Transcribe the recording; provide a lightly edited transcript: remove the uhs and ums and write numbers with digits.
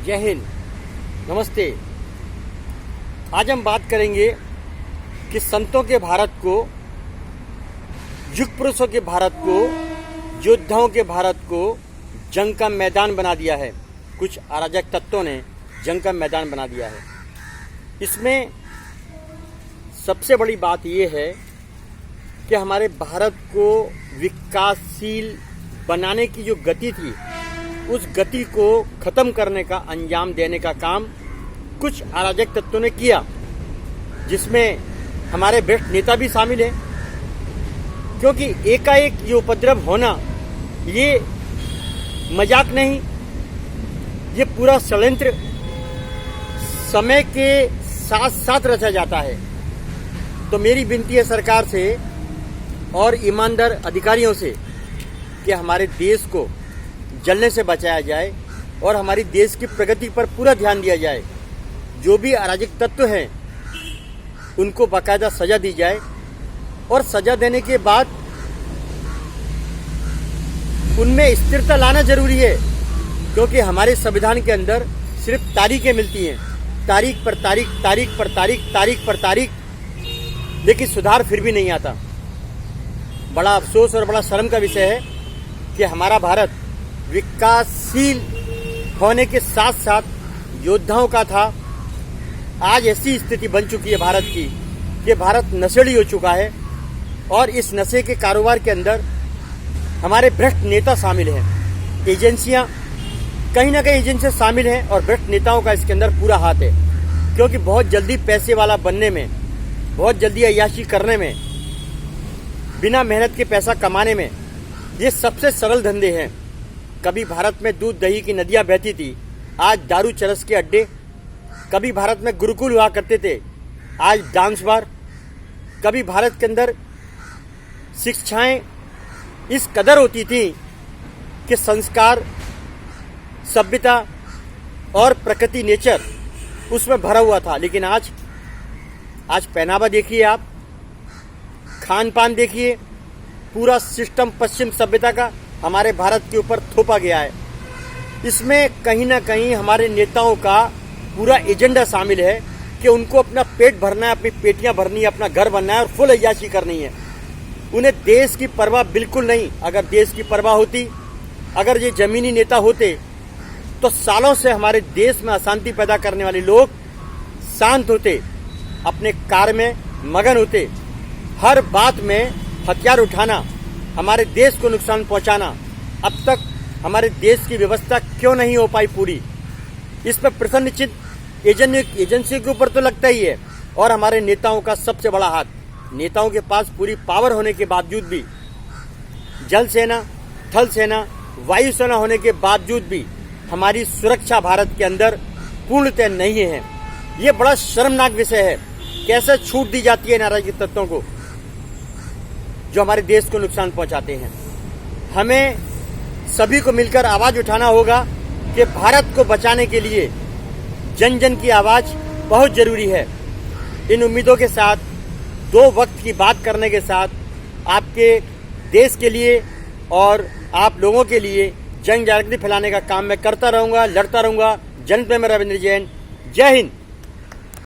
जय हिंद, नमस्ते। आज हम बात करेंगे कि संतों के भारत को, युग पुरुषों के भारत को, योद्धाओं के भारत को जंग का मैदान बना दिया है। कुछ अराजक तत्वों ने जंग का मैदान बना दिया है। इसमें सबसे बड़ी बात यह है कि हमारे भारत को विकासशील बनाने की जो गति थी, उस गति को खत्म करने का, अंजाम देने का काम कुछ अराजक तत्वों ने किया, जिसमें हमारे भ्रष्ट नेता भी शामिल हैं। क्योंकि एकाएक ये उपद्रव होना, ये मजाक नहीं, ये पूरा षड्यंत्र समय के साथ साथ रचा जाता है। तो मेरी विनती है सरकार से और ईमानदार अधिकारियों से कि हमारे देश को जलने से बचाया जाए और हमारी देश की प्रगति पर पूरा ध्यान दिया जाए। जो भी अराजक तत्व हैं उनको बाकायदा सजा दी जाए और सजा देने के बाद उनमें स्थिरता लाना जरूरी है। क्योंकि हमारे संविधान के अंदर सिर्फ तारीखें मिलती हैं, तारीख पर तारीख, तारीख पर तारीख, तारीख पर तारीख, लेकिन सुधार फिर भी नहीं आता। बड़ा अफसोस और बड़ा शर्म का विषय है कि हमारा भारत विकासशील होने के साथ साथ योद्धाओं का था। आज ऐसी स्थिति बन चुकी है भारत की कि भारत नशेड़ी हो चुका है और इस नशे के कारोबार के अंदर हमारे भ्रष्ट नेता शामिल हैं। एजेंसियां, कहीं ना कहीं एजेंसियां शामिल हैं और भ्रष्ट नेताओं का इसके अंदर पूरा हाथ है। क्योंकि बहुत जल्दी पैसे वाला बनने में, बहुत जल्दी अय्याशी करने में, बिना मेहनत के पैसा कमाने में, ये सबसे सरल धंधे हैं। कभी भारत में दूध दही की नदियां बहती थी, आज दारू चरस के अड्डे। कभी भारत में गुरुकुल हुआ करते थे, आज डांस बार। कभी भारत के अंदर शिक्षाएं इस कदर होती थी कि संस्कार, सभ्यता और प्रकृति, नेचर उसमें भरा हुआ था। लेकिन आज पहनावा देखिए, आप खान पान देखिए, पूरा सिस्टम पश्चिम सभ्यता का हमारे भारत के ऊपर थोपा गया है। इसमें कहीं ना कहीं हमारे नेताओं का पूरा एजेंडा शामिल है कि उनको अपना पेट भरना है, अपनी पेटियां भरनी है, अपना घर बनना है और फुल अय्याशी करनी है। उन्हें देश की परवाह बिल्कुल नहीं। अगर देश की परवाह होती, अगर ये जमीनी नेता होते, तो सालों से हमारे देश में अशांति पैदा करने वाले लोग शांत होते, अपने कार्य में मगन होते। हर बात में हथियार उठाना, हमारे देश को नुकसान पहुंचाना, अब तक हमारे देश की व्यवस्था क्यों नहीं हो पाई पूरी, इस पर प्रश्न निश्चित एजेंसी के ऊपर तो लगता ही है। और हमारे नेताओं का सबसे बड़ा हाथ, नेताओं के पास पूरी पावर होने के बावजूद भी, जल सेना, थल सेना, वायु सेना होने के बावजूद भी हमारी सुरक्षा भारत के अंदर पूर्णतः नहीं है। ये बड़ा शर्मनाक विषय है। कैसे छूट दी जाती है नाराजगी तत्वों को जो हमारे देश को नुकसान पहुंचाते हैं। हमें सभी को मिलकर आवाज उठाना होगा कि भारत को बचाने के लिए जन जन की आवाज बहुत जरूरी है। इन उम्मीदों के साथ, दो वक्त की बात करने के साथ, आपके देश के लिए और आप लोगों के लिए जन जागृति फैलाने का काम मैं करता रहूंगा, लड़ता रहूंगा। जनता में रविंद्र जैन। जय हिंद।